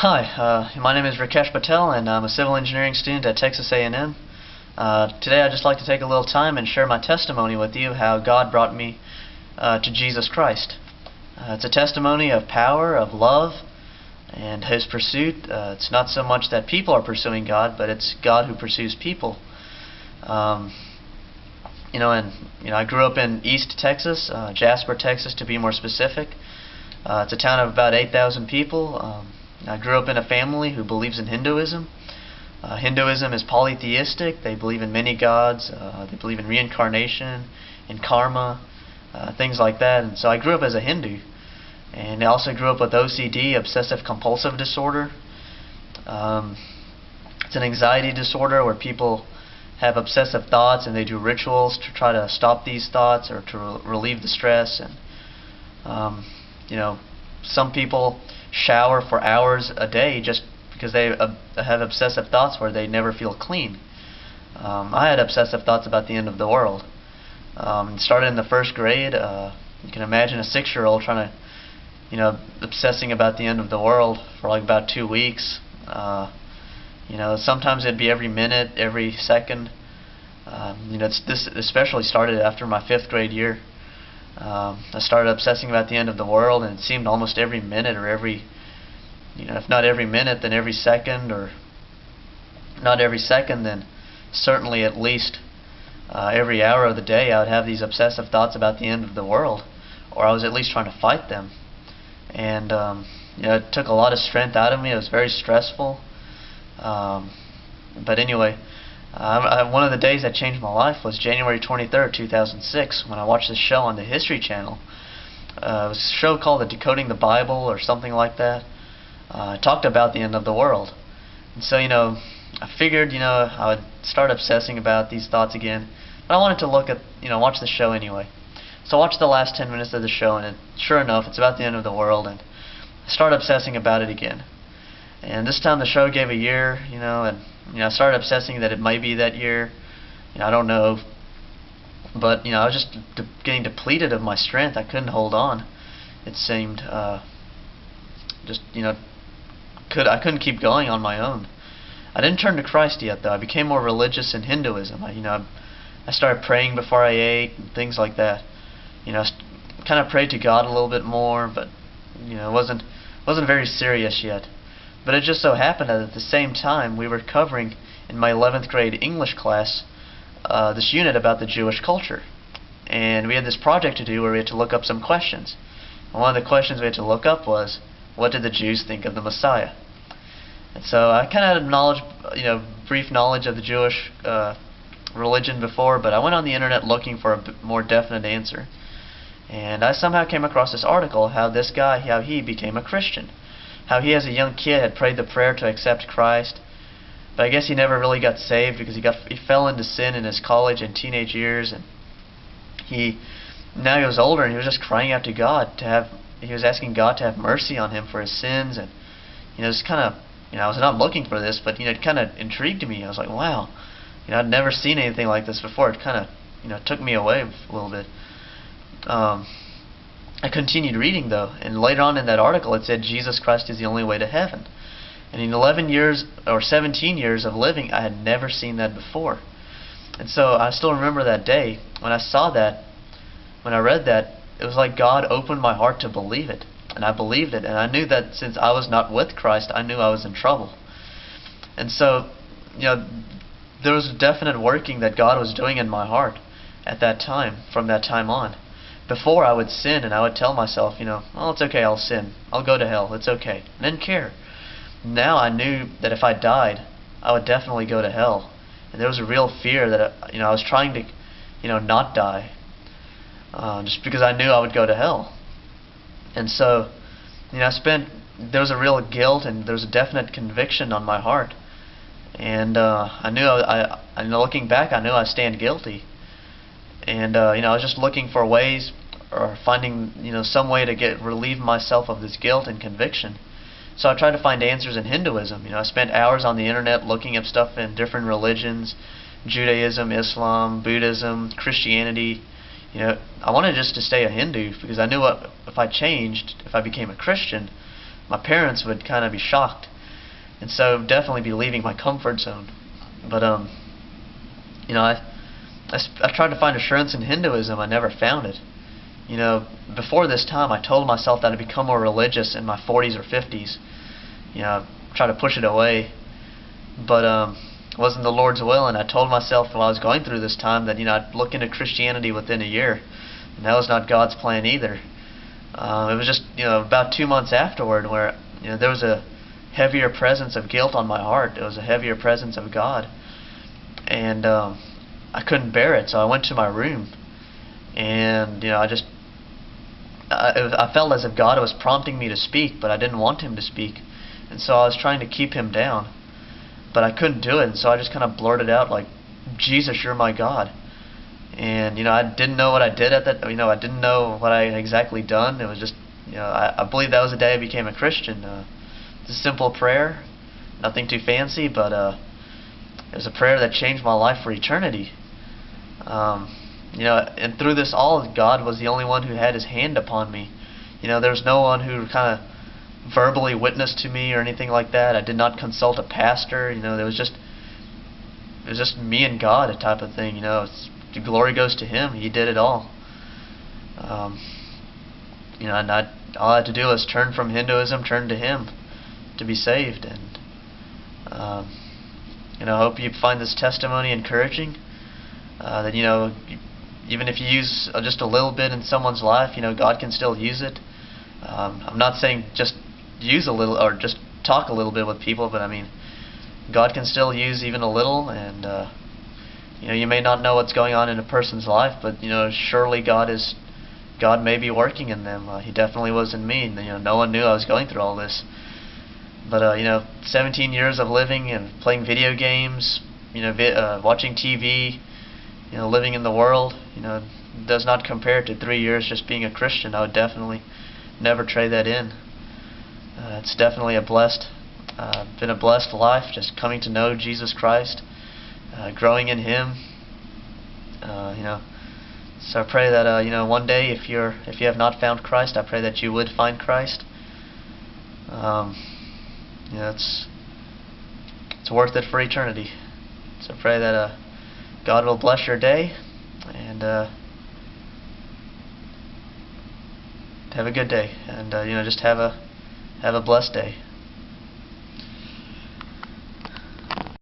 Hi, my name is Rakesh Patel, and I'm a civil engineering student at Texas A&M. Today I'd just like to take a little time and share my testimony with you how God brought me to Jesus Christ. It's a testimony of power, of love, and His pursuit. It's not so much that people are pursuing God, but it's God who pursues people. I grew up in East Texas, Jasper, Texas, to be more specific. It's a town of about 8,000 people. I grew up in a family who believes in Hinduism. Hinduism is polytheistic. They believe in many gods. They believe in reincarnation, in karma, things like that. And so I grew up as a Hindu. And I also grew up with OCD, obsessive compulsive disorder. It's an anxiety disorder where people have obsessive thoughts and they do rituals to try to stop these thoughts or to relieve the stress. And some people shower for hours a day just because they have obsessive thoughts where they never feel clean. I had obsessive thoughts about the end of the world. It started in the first grade. You can imagine a 6-year-old trying to, obsessing about the end of the world for like about 2 weeks. Sometimes it'd be every minute, every second. This especially started after my 5th grade year. I started obsessing about the end of the world, and it seemed almost every minute or every, if not every minute, then every second, or not every second, then certainly at least every hour of the day I would have these obsessive thoughts about the end of the world, or I was at least trying to fight them. And it took a lot of strength out of me. It was very stressful. But anyway, one of the days that changed my life was January 23rd, 2006, when I watched this show on the History Channel. It was a show called Decoding the Bible or something like that. It talked about the end of the world. And so, I figured, I would start obsessing about these thoughts again. But I wanted to watch the show anyway. So I watched the last 10 minutes of the show, and sure enough, it's about the end of the world, and I started obsessing about it again. And this time the show gave a year, and I started obsessing that it might be that year. I don't know. But, I was just getting depleted of my strength. I couldn't hold on. It seemed, I couldn't keep going on my own. I didn't turn to Christ yet, though. I became more religious in Hinduism. I started praying before I ate and things like that. Kind of prayed to God a little bit more, but, it wasn't very serious yet. But it just so happened that at the same time we were covering in my 11th grade English class this unit about the Jewish culture. And we had this project to do where we had to look up some questions. And one of the questions we had to look up was, what did the Jews think of the Messiah? And so I kind of had knowledge, brief knowledge of the Jewish religion before, but I went on the internet looking for a more definite answer. And I somehow came across this article how he became a Christian. How he as a young kid had prayed the prayer to accept Christ, but I guess he never really got saved because he fell into sin in his college and teenage years, and now he was older and he was just crying out to God he was asking God to have mercy on him for his sins. And it's kind of, I was not looking for this, but it kind of intrigued me. I was like, wow, I'd never seen anything like this before. It kind of took me away a little bit. I continued reading, though, and later on in that article it said Jesus Christ is the only way to heaven. And in 11 years or 17 years of living, I had never seen that before. And so I still remember that day when I saw that, when I read that, it was like God opened my heart to believe it. And I believed it, and I knew that since I was not with Christ, I knew I was in trouble. And so, there was a definite working that God was doing in my heart at that time, from that time on. Before I would sin and I would tell myself, oh, it's okay, I'll sin. I'll go to hell, it's okay. I didn't care. Now I knew that if I died, I would definitely go to hell. And there was a real fear that, I was trying to, not die. Just because I knew I would go to hell. And so, there was a real guilt and there was a definite conviction on my heart. And I knew, looking back, I knew I stand guilty. And I was just looking for ways or finding some way to relieve myself of this guilt and conviction. So I tried to find answers in Hinduism. I spent hours on the internet looking up stuff in different religions, Judaism, Islam, Buddhism, Christianity. I wanted just to stay a Hindu because I knew if I changed, if I became a Christian, my parents would kind of be shocked. and so definitely be leaving my comfort zone. But you know, I tried to find assurance in Hinduism. I never found it. You know, before this time, I told myself that I'd become more religious in my 40s or 50s. You know, try to push it away, but it wasn't the Lord's will. And I told myself while I was going through this time that, you know, I'd look into Christianity within a year, and that was not God's plan either. It was just, you know, about 2 months afterward where, you know, there was a heavier presence of guilt on my heart. It was a heavier presence of God, and I couldn't bear it. So I went to my room, and, you know, I felt as if God was prompting me to speak, but I didn't want Him to speak, and so I was trying to keep Him down, but I couldn't do it. And so I just kind of blurted out like, "Jesus, you're my God." And, you know, I didn't know what I did at that. You know, I didn't know what I had exactly done. It was just, you know, I believe that was the day I became a Christian. It's a simple prayer, nothing too fancy, but it was a prayer that changed my life for eternity. You know, and through this all, God was the only one who had His hand upon me. You know, there was no one who kind of verbally witnessed to me or anything like that. I did not consult a pastor. You know, it was just me and God, a type of thing. You know, the glory goes to Him. He did it all. You know, and all I had to do was turn from Hinduism, turn to Him to be saved. And you know, I hope you find this testimony encouraging. That, you know, even if you use just a little bit in someone's life, you know, God can still use it. I'm not saying just use a little or just talk a little bit with people, but I mean, God can still use even a little. And you know, you may not know what's going on in a person's life, but, you know, surely God may be working in them. He definitely was in me. You know, no one knew I was going through all this. But you know, 17 years of living and playing video games, you know, watching TV, you know, living in the world, you know, does not compare to 3 years just being a Christian. I would definitely never trade that in. It's definitely been a blessed life, just coming to know Jesus Christ, growing in Him. You know, so I pray that you know, one day, if you have not found Christ, I pray that you would find Christ. You know, it's worth it for eternity. So I pray that God will bless your day, and have a good day, and you know, just have a blessed day.